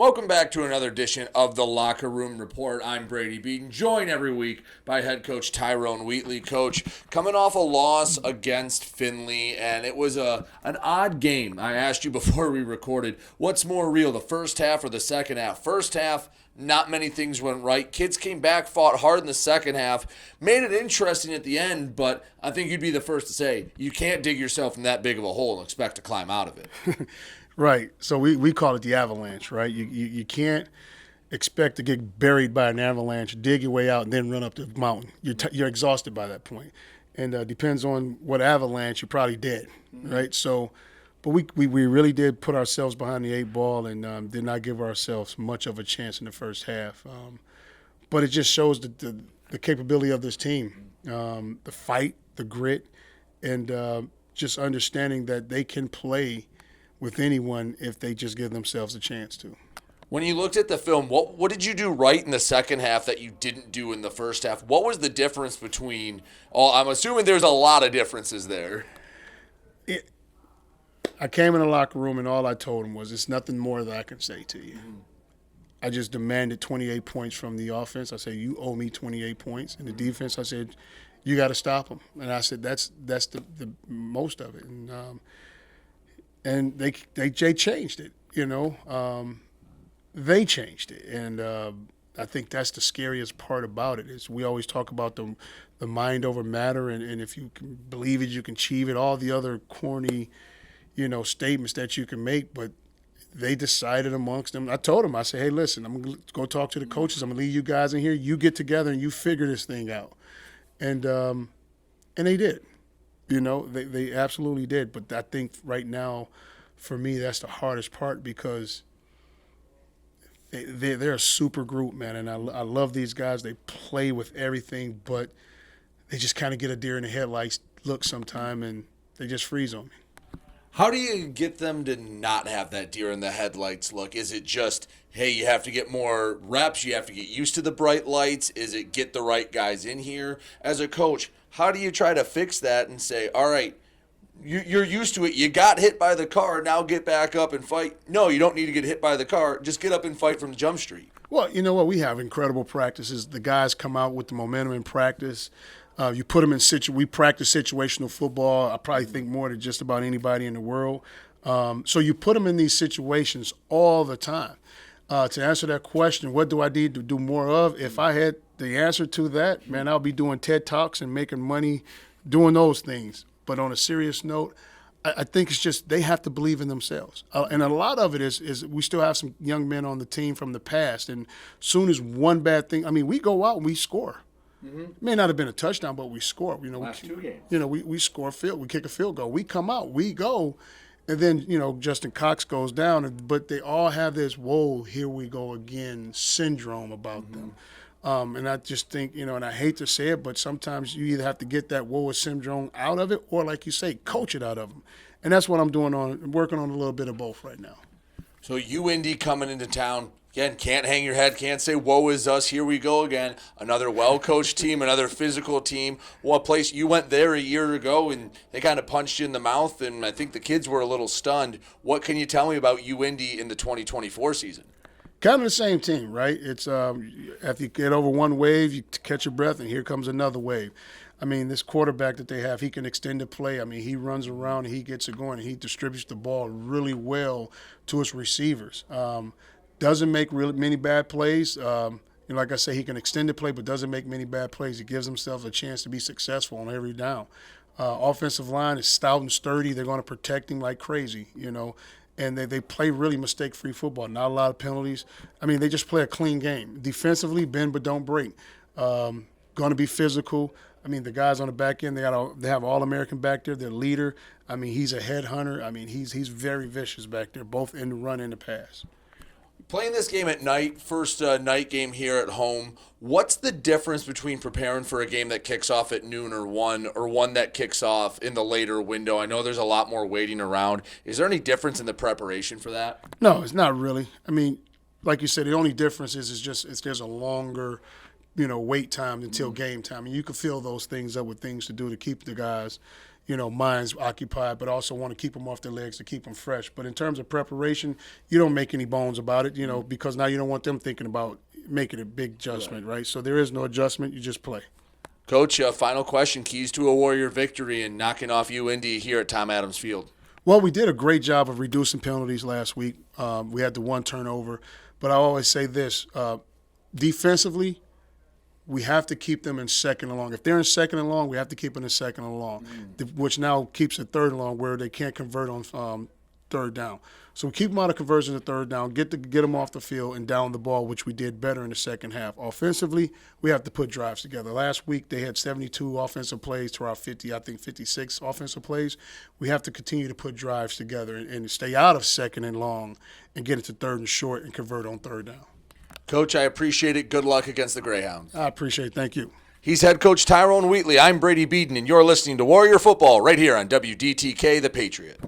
Welcome back to another edition of the Locker Room Report. I'm Brady Beedon, joined every week by head coach Tyrone Wheatley. Coach, coming off a loss against Findlay, and it was an odd game. I asked you before we recorded, what's more real, the first half or the second half? First half, not many things went right. Kids came back, fought hard in the second half, made it interesting at the end, but I think you'd be the first to say you can't dig yourself in that big of a hole and expect to climb out of it. Right. So we call it the avalanche, right? You can't expect to get buried by an avalanche, dig your way out, and then run up the mountain. You're exhausted by that point. And depends on what avalanche, you're probably dead, right? So, but we really did put ourselves behind the eight ball and did not give ourselves much of a chance in the first half. But it just shows the capability of this team, the fight, the grit, and just understanding that they can play with anyone if they just give themselves a chance to. When you looked at the film, what did you do right in the second half that you didn't do in the first half? What was the difference between I'm assuming there's a lot of differences there. I came in the locker room and all I told them was, it's nothing more that I can say to you. I just demanded 28 points from the offense. I said, you owe me 28 points. And the defense, I said, you got to stop them. And I said, that's the most of it. And they changed it, they changed it. And I think that's the scariest part about it is we always talk about the mind over matter, and if you can believe it, you can achieve it, all the other corny, statements that you can make. But they decided amongst them. I told them, I said, hey, listen, I'm going to go talk to the coaches. I'm going to leave you guys in here. You get together and you figure this thing out. And they did. They absolutely did. But I think right now, for me, that's the hardest part because they're a super group, man. And I love these guys. They play with everything, but they just kind of get a deer in the headlights look sometime, and they just freeze on me. How do you get them to not have that deer in the headlights look? Is it just, hey, you have to get more reps, you have to get used to the bright lights? Is it get the right guys in here? As a coach, how do you try to fix that and say, all right, you're used to it, you got hit by the car, now get back up and fight? No, you don't need to get hit by the car, just get up and fight from Jump Street. Well, you know what? We have incredible practices. The guys come out with the momentum in practice. You put them in we practice situational football. I probably think more than just about anybody in the world. So you put them in these situations all the time. To answer that question, what do I need to do more of? If I had the answer to that, man, I'll be doing TED Talks and making money doing those things. But on a serious note, I think it's just they have to believe in themselves. And a lot of it is we still have some young men on the team from the past. And soon as one bad thing, we go out and we score. Mm-hmm. It may not have been a touchdown, but we score. Last 2 games. We score we kick a field goal. We come out, we go, and then, Justin Cox goes down. But they all have this, whoa, here we go again syndrome about them. And I just think, and I hate to say it, but sometimes you either have to get that whoa syndrome out of it or, like you say, coach it out of them. And that's what I'm working on a little bit of both right now. So UIndy coming into town. Again, can't hang your head, can't say, woe is us, here we go again. Another well-coached team, another physical team. What place, you went there a year ago, and they kind of punched you in the mouth, and I think the kids were a little stunned. What can you tell me about UIndy in the 2024 season? Kind of the same team, right? It's after you get over one wave, you catch your breath, and here comes another wave. This quarterback that they have, he can extend the play. He runs around, and he gets it going, and he distributes the ball really well to his receivers. Doesn't make really many bad plays. Like I say, he can extend the play, but doesn't make many bad plays. He gives himself a chance to be successful on every down. Offensive line is stout and sturdy. They're going to protect him like crazy, and they play really mistake-free football. Not a lot of penalties. They just play a clean game. Defensively, bend but don't break. Going to be physical. The guys on the back end, they have All-American back there. Their leader, he's a headhunter. He's very vicious back there, both in the run and the pass. Playing this game at night, first night game here at home, what's the difference between preparing for a game that kicks off at noon or one that kicks off in the later window? I know there's a lot more waiting around. Is there any difference in the preparation for that? No, it's not really. Like you said, the only difference is there's a longer, wait time until game time. And you can fill those things up with things to do to keep the guys, minds occupied, but also want to keep them off their legs to keep them fresh. But in terms of preparation, you don't make any bones about it, because now you don't want them thinking about making a big adjustment, right? So there is no adjustment. You just play. Coach, final question. Keys to a Warrior victory and knocking off UIndy here at Tom Adams Field. Well, we did a great job of reducing penalties last week. We had the one turnover. But I always say this, defensively, we have to keep them in second and long. If they're in second and long, we have to keep them in second and long, which now keeps it third and long where they can't convert on third down. So we keep them out of conversion to third down, get them off the field and down the ball, which we did better in the second half. Offensively, we have to put drives together. Last week they had 72 offensive plays to our 56 offensive plays. We have to continue to put drives together and stay out of second and long and get into third and short and convert on third down. Coach, I appreciate it. Good luck against the Greyhounds. I appreciate it. Thank you. He's head coach Tyrone Wheatley. I'm Brady Beedon, and you're listening to Warrior Football right here on WDTK, The Patriot.